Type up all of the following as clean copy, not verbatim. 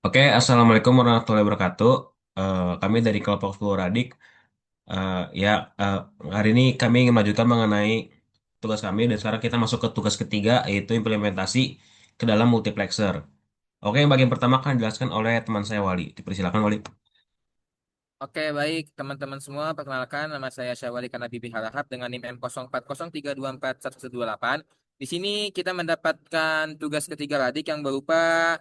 Oke, Assalamualaikum warahmatullahi wabarakatuh. Kami dari kelompok Radik. Eh, ya, eh, Hari ini kami ingin melanjutkan mengenai tugas kami dan sekarang kita masuk ke tugas ketiga yaitu implementasi ke dalam multiplexer. Oke, yang bagian pertama akan dijelaskan oleh teman saya Wali. Dipersilakan Wali. Oke, baik teman-teman semua. Perkenalkan, nama saya Syawali Kanabibi Harahap dengan NIM M0403241128. Di sini kita mendapatkan tugas ketiga radik yang berupa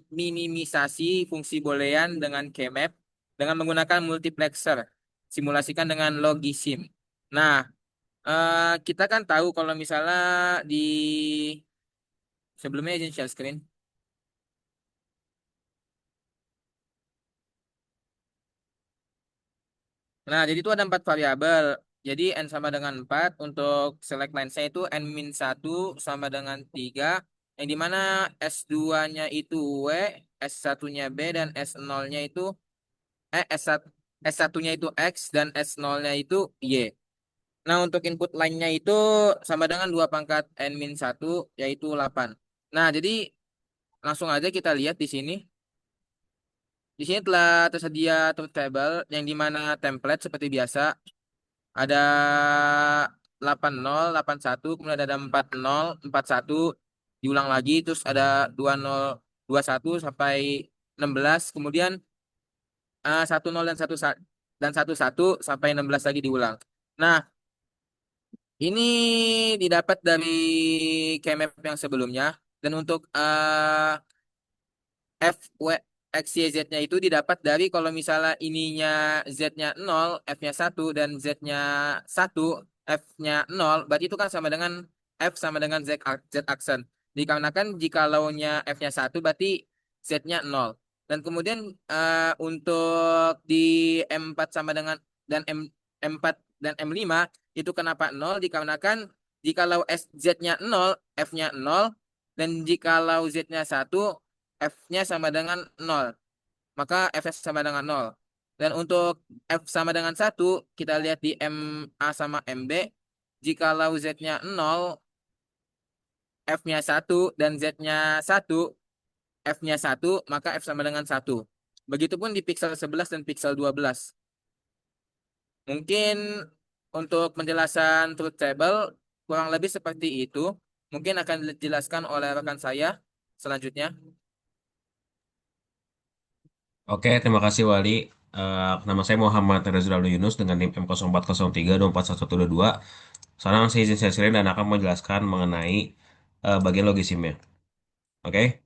minimisasi fungsi boolean dengan keymap dengan menggunakan multiplexer. Simulasikan dengan logisim. Nah, kita kan tahu kalau misalnya di sebelumnya izin share screen. Nah, jadi itu ada empat variabel. Jadi n sama dengan 4 untuk select length-nya itu n min 1 sama dengan 3. Yang dimana S2-nya itu W, S1-nya B, dan S0-nya itu S1, S1-nya itu X dan S0-nya itu Y. Nah, untuk input line-nya itu sama dengan 2 pangkat n min 1 yaitu 8. Nah, jadi langsung aja kita lihat di sini. Di sini telah tersedia truth table yang dimana template seperti biasa. Ada 80, 81, kemudian ada 40, 41, diulang lagi, terus ada 20, 21 sampai 16, kemudian 10 dan 1 sampai 16 lagi diulang. Nah, ini didapat dari keymap yang sebelumnya dan untuk F, W, X, Y, Z-nya itu didapat dari kalau misalnya ininya Z-nya 0, F-nya 1, dan Z-nya 1, F-nya 0, berarti itu kan sama dengan F sama dengan Z aksen. Dikarenakan jikalaunya F-nya 1, berarti Z-nya 0. Dan kemudian untuk di M4 sama dengan dan M4 dan M5 itu kenapa 0? Dikarenakan jikalau Z-nya 0, F-nya 0, dan jikalau Z-nya 1, F-nya sama dengan 0. Maka F sama dengan 0. Dan untuk F sama dengan 1, kita lihat di MA sama MB. Jikalau Z-nya 0, F-nya 1, dan Z-nya 1, F-nya 1, maka F sama dengan 1. Begitupun di pixel 11 dan pixel 12. Mungkin untuk penjelasan truth table, kurang lebih seperti itu. Mungkin akan dijelaskan oleh rekan saya selanjutnya. Oke, terima kasih Wali. Nama saya Muhammad Rezul Yunus dengan NIM M0403241122. Sekarang saya izin saya share dan akan menjelaskan mengenai bagian logisimnya. Oke.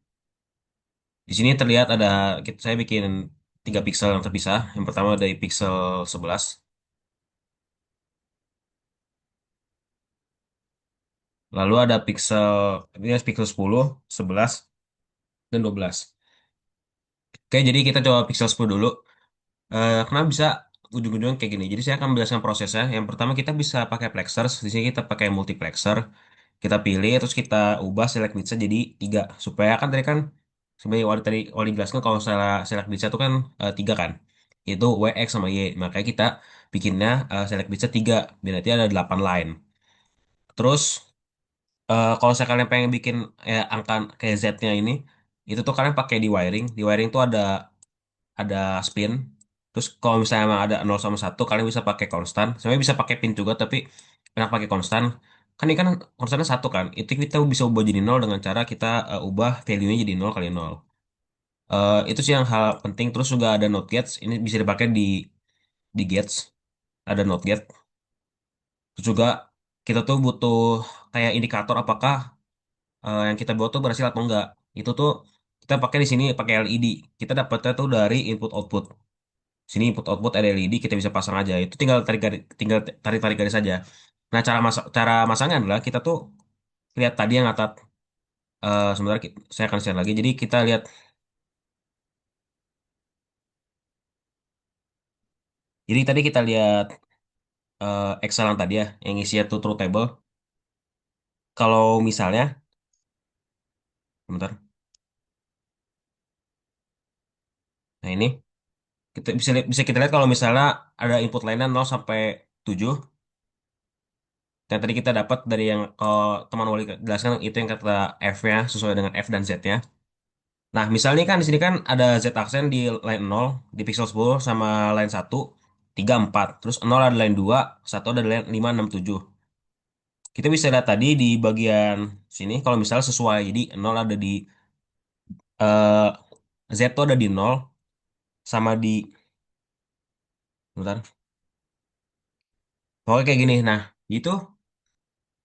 Di sini terlihat ada saya bikin tiga pixel yang terpisah. Yang pertama dari pixel 11, lalu ada ini pixel 10, 11, dan 12. Oke, jadi kita coba pixel 10 dulu. Kenapa bisa ujung-ujungnya kayak gini? Jadi saya akan menjelaskan prosesnya. Yang pertama kita bisa pakai plexers. Di sini kita pakai multiplexer. Kita pilih, terus kita ubah select bitsnya jadi 3. Supaya kan tadi kan sebenarnya Wali jelaskan kalau salah select bitsnya itu kan 3 kan. Itu W, X, sama Y. Makanya kita bikinnya select bitsnya 3. Berarti ada 8 line. Terus kalau saya kalian pengen bikin angka kayak Z-nya ini, itu tuh kalian pakai di wiring. Di wiring tuh ada spin. Terus kalau misalnya emang ada 0 sama 1 kalian bisa pakai konstan. Sebenarnya bisa pakai pin juga, tapi enak pakai konstan. Kan ini kan konstannya 1 kan. Itu kita bisa ubah jadi 0 dengan cara kita ubah value-nya jadi 0 kali 0. Itu sih yang hal penting. Terus juga ada not gates. Ini bisa dipakai di gates. Ada not gate. Terus juga kita tuh butuh kayak indikator apakah yang kita buat tuh berhasil atau enggak. Itu tuh kita pakai di sini pakai LED. Kita dapatnya tuh dari input output. Sini input output ada LED kita bisa pasang aja. Itu tinggal tarik garis saja. Nah, cara masangnya adalah kita tuh lihat tadi yang atas sebentar saya akan share lagi. Jadi kita lihat jadi tadi kita lihat Excel yang tadi ya yang isinya tuh truth table. Kalau misalnya sebentar. Nah, ini kita bisa kita lihat kalau misalnya ada input lainnya 0 sampai 7. Dan tadi kita dapat dari yang kalau teman Wali jelaskan itu yang kata F-nya sesuai dengan F dan Z-nya. Nah, misalnya kan di sini kan ada Z aksen di line 0, di pixel 10 sama line 1, 3, 4. Terus 0 ada line 2, 1 ada line 5, 6, 7. Kita bisa lihat tadi di bagian sini kalau misalnya sesuai. Jadi 0 ada di eh, Z tuh ada di 0 sama di bentar. Pokoknya kayak gini. Nah, itu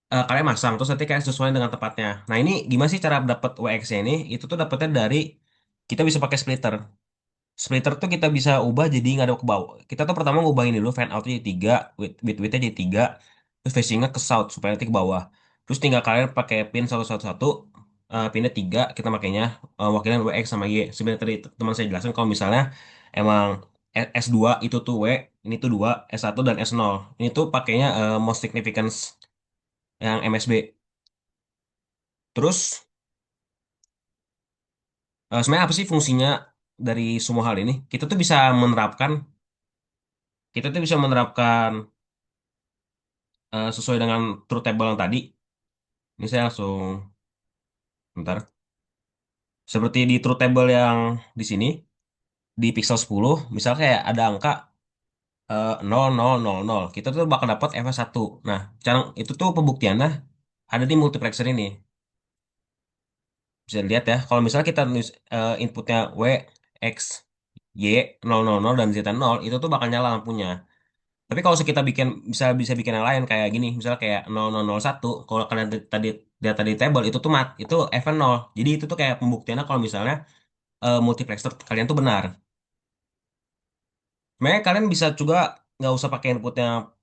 kalian masang terus nanti kayak sesuai dengan tempatnya. Nah, ini gimana sih cara dapat WX-nya ini? Itu tuh dapetnya dari kita bisa pakai splitter. Splitter tuh kita bisa ubah jadi ngadep ke bawah. Kita tuh pertama ngubah ini dulu, fan out jadi 3, widthnya jadi 3, terus facingnya ke south supaya nanti ke bawah. Terus tinggal kalian pakai pin satu, pinnya 3, kita makainya wakilan WX sama Y. Sebenarnya tadi teman saya jelaskan kalau misalnya emang S2 itu tuh W, ini tuh 2, S1 dan S0. Ini tuh pakainya most significance yang MSB. Terus sebenarnya apa sih fungsinya dari semua hal ini? Kita tuh bisa menerapkan sesuai dengan truth table yang tadi. Ini saya langsung, bentar. Seperti di truth table yang di sini, di pixel 10, misal kayak ada angka 0000. Kita tuh bakal dapat FS1. Nah, cara itu tuh pembuktiannya ada di multiplexer ini. Bisa lihat ya, kalau misalnya kita nulis inputnya W, X, Y, 000 dan Z0, itu tuh bakal nyala lampunya. Tapi kalau kita bikin bisa bisa bikin yang lain kayak gini, misalnya kayak 0001, kalau kalian tadi data di table itu tuh itu event 0. Jadi itu tuh kayak pembuktiannya kalau misalnya multiplexer kalian tuh benar. Sebenarnya kalian bisa juga nggak usah pakai inputnya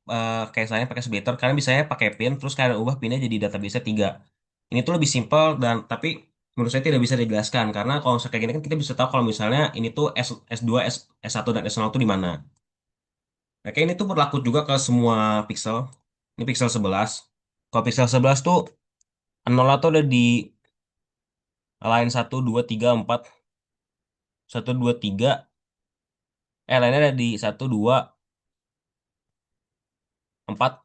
kayak saya pakai splitter, kalian bisa ya pakai pin, terus kalian ubah pinnya jadi database 3. Ini tuh lebih simpel dan tapi menurut saya tidak bisa dijelaskan karena kalau misalnya kayak gini kan kita bisa tahu kalau misalnya ini tuh S2, S1 dan S0 tuh di mana. Oke, ini tuh berlaku juga ke semua pixel. Ini pixel 11. Kalau pixel 11 tuh 0 tuh ada di line 1, 2, 3, 4. 1, 2, 3. Line-nya ada di 1, 2, 4,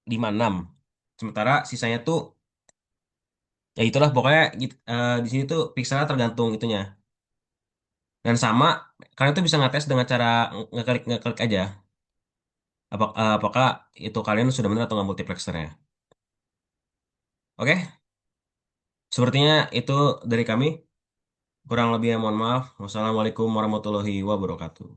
5, 6. Sementara sisanya tuh, ya itulah pokoknya di sini tuh pixelnya tergantung itunya. Dan sama, kalian tuh bisa ngetes dengan cara ngeklik aja. Apakah itu kalian sudah benar atau nggak multiplexernya. Oke, sepertinya itu dari kami. Kurang lebihnya mohon maaf. Wassalamualaikum warahmatullahi wabarakatuh.